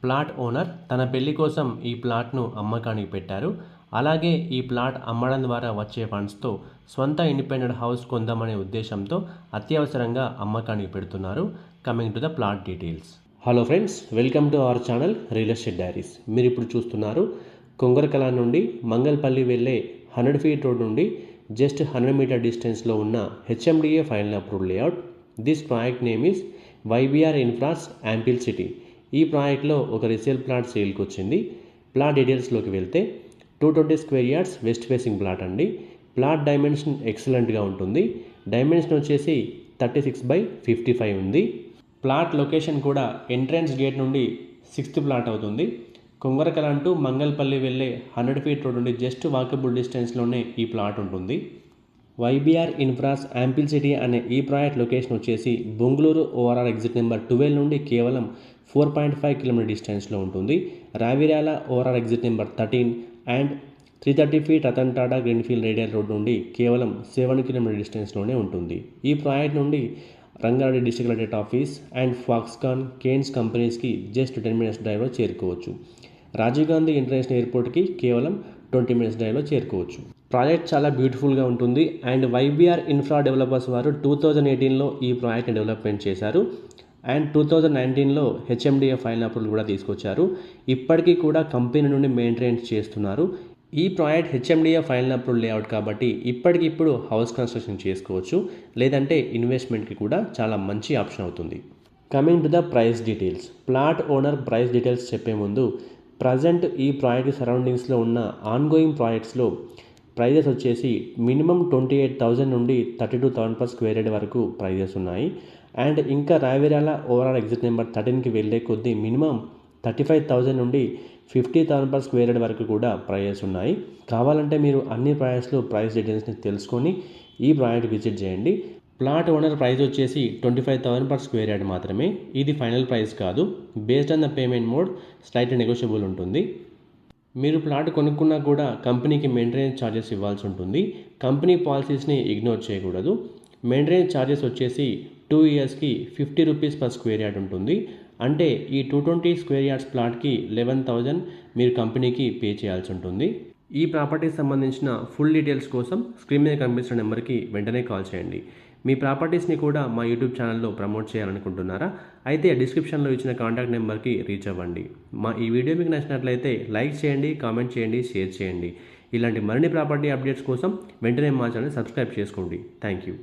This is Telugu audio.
ప్లాట్ ఓనర్ తన పెళ్లి కోసం ఈ ప్లాట్ను అమ్మకానికి పెట్టారు. అలాగే ఈ ప్లాట్ అమ్మడం ద్వారా వచ్చే ఫండ్స్తో స్వంత ఇండిపెండెంట్ హౌస్ కొందామనే ఉద్దేశంతో అత్యవసరంగా అమ్మకానికి పెడుతున్నారు. Coming to the plot details. Hello friends, welcome to our channel real estate diaries. మీరు ఇప్పుడు చూస్తున్నారు కొంగరకల నుండి మంగల్పల్లి వెళ్ళే 100 ఫీట్ రోడ్ నుండి జస్ట్ 100 మీటర్ డిస్టెన్స్లో ఉన్న HMDA final approved layout. This project name is YBR infras ample city. ఈ ప్రాజెక్ట్లో ఒక రీసేల్ ప్లాట్ సేల్కి వచ్చింది. ప్లాట్ డీటెయిల్స్లోకి వెళ్తే 220 square yards west facing plot అండి. ప్లాట్ డైమెన్షన్ ఎక్సలెంట్గా ఉంటుంది. డైమెన్షన్ వచ్చేసి 36/55 ఉంది. ప్లాట్ లొకేషన్ కూడా ఎంట్రన్స్ గేట్ నుండి 6th ప్లాట్ అవుతుంది. కొంగరకల టు మంగల్పల్లి వెళ్ళే 100 ఫీట్ రోడ్ నుండి జస్ట్ వాకబుల్ డిస్టెన్స్లోనే ఈ ప్లాట్ ఉంటుంది. వైబీఆర్ ఇన్ఫ్రాస్ యాంపిల్ సిటీ అనే ఈ ప్రాజెక్ట్ లొకేషన్ వచ్చేసి బొంగళూరు ఓఆర్ఆర్ ఎగ్జిట్ నెంబర్ 12 నుండి కేవలం 4.5 కిలోమీటర్ డిస్టెన్స్లో ఉంటుంది. Ravirala ORR exit number 13 and 330 feet Ratan Tata greenfield radial road నుండి కేవలం 7 కిలోమీటర్ డిస్టెన్స్లోనే ఉంటుంది. ఈ ప్రాజెక్ట్ నుండి Rangareddy district collectorate office and Foxconn Kaynes కంపెనీస్కి జస్ట్ 10 మినిట్స్ డ్రైవ్లో చేరుకోవచ్చు. రాజీవ్ గాంధీ ఇంటర్నేషనల్ ఎయిర్పోర్ట్కి కేవలం 20 మినిట్స్ డ్రైవ్లో చేరుకోవచ్చు. ప్రాజెక్ట్ చాలా బ్యూటిఫుల్గా ఉంటుంది అండ్ వైబీఆర్ ఇన్ఫ్రా డెవలపర్స్ వారు 2018లో ఈ ప్రాజెక్ట్ని డెవలప్మెంట్ చేశారు అండ్ 2019లో హెచ్ఎండిఏ ఫైనల్ అప్రూవల్ కూడా తీసుకొచ్చారు. ఇప్పటికీ కూడా కంపెనీ నుండి మెయింటెనెన్స్ చేస్తున్నారు. ఈ project HMDA final approval layout కాబట్టి ఇప్పటికిప్పుడు హౌస్ కన్స్ట్రక్షన్ చేసుకోవచ్చు, లేదంటే ఇన్వెస్ట్మెంట్కి కూడా చాలా మంచి ఆప్షన్ అవుతుంది. Coming to the price details. Plot owner price details చెప్పే ముందు ప్రజెంట్ ఈ ప్రాజెక్ట్ సరౌండింగ్స్లో ఉన్న ఆన్గోయింగ్ ప్రాజెక్ట్స్లో ప్రైజెస్ వచ్చేసి మినిమం 28,000 నుండి 32,000 per స్క్వేర్ యార్డ్ వరకు ప్రైజెస్ ఉన్నాయి. అండ్ ఇంకా రావిరాల ఓవరాల్ ఎగ్జిట్ నెంబర్ 13కి వెళ్ళే కొద్దీ మినిమం 35,000 నుండి 50,000 per స్క్వేర్ యార్డ్ వరకు కూడా ప్రైజెస్ ఉన్నాయి. కావాలంటే మీరు అన్ని ప్రాజెక్ట్స్లో ప్రైస్ డీటెయిల్స్ని తెలుసుకొని ఈ ప్రాజెక్ట్ విజిట్ చేయండి. ప్లాట్ ఓనర్ ప్రైస్ వచ్చేసి 25,000 per స్క్వేర్ యార్డ్ మాత్రమే. ఇది ఫైనల్ ప్రైస్ కాదు. Based on the payment mode slight negotiable ఉంటుంది. మీరు ప్లాట్ కొనుక్కున్నా కూడా కంపెనీకి మెయింటెనెన్స్ ఛార్జెస్ ఇవ్వాల్సి ఉంటుంది. కంపెనీ పాలసీస్ని ఇగ్నోర్ చేయకూడదు. మెయింటెనెన్స్ ఛార్జెస్ వచ్చేసి 2 ఇయర్స్కి 50 రూపీస్ per స్క్వేర్ యార్డ్ ఉంటుంది. అంటే ఈ 220 స్క్వేర్ యార్డ్స్ ప్లాట్కి 11,000 మీరు కంపెనీకి పే చేయాల్సి ఉంటుంది. ఈ ప్రాపర్టీకి సంబంధించిన ఫుల్ డీటెయిల్స్ కోసం స్క్రీన్ మీద కనిపిస్తున్న నెంబర్కి వెంటనే కాల్ చేయండి. మీ ప్రాపర్టీస్ని కూడా మా యూట్యూబ్ ఛానల్లో ప్రమోట్ చేయాలనుకుంటున్నారా? అయితే డిస్క్రిప్షన్లో ఇచ్చిన కాంటాక్ట్ నెంబర్కి రీచ్ అవ్వండి. మా ఈ వీడియో మీకు నచ్చినట్లయితే లైక్ చేయండి, కామెంట్ చేయండి, షేర్ చేయండి. ఇలాంటి మరిన్ని ప్రాపర్టీ అప్డేట్స్ కోసం వెంటనే మా ఛానల్ సబ్స్క్రైబ్ చేసుకోండి. Thank you.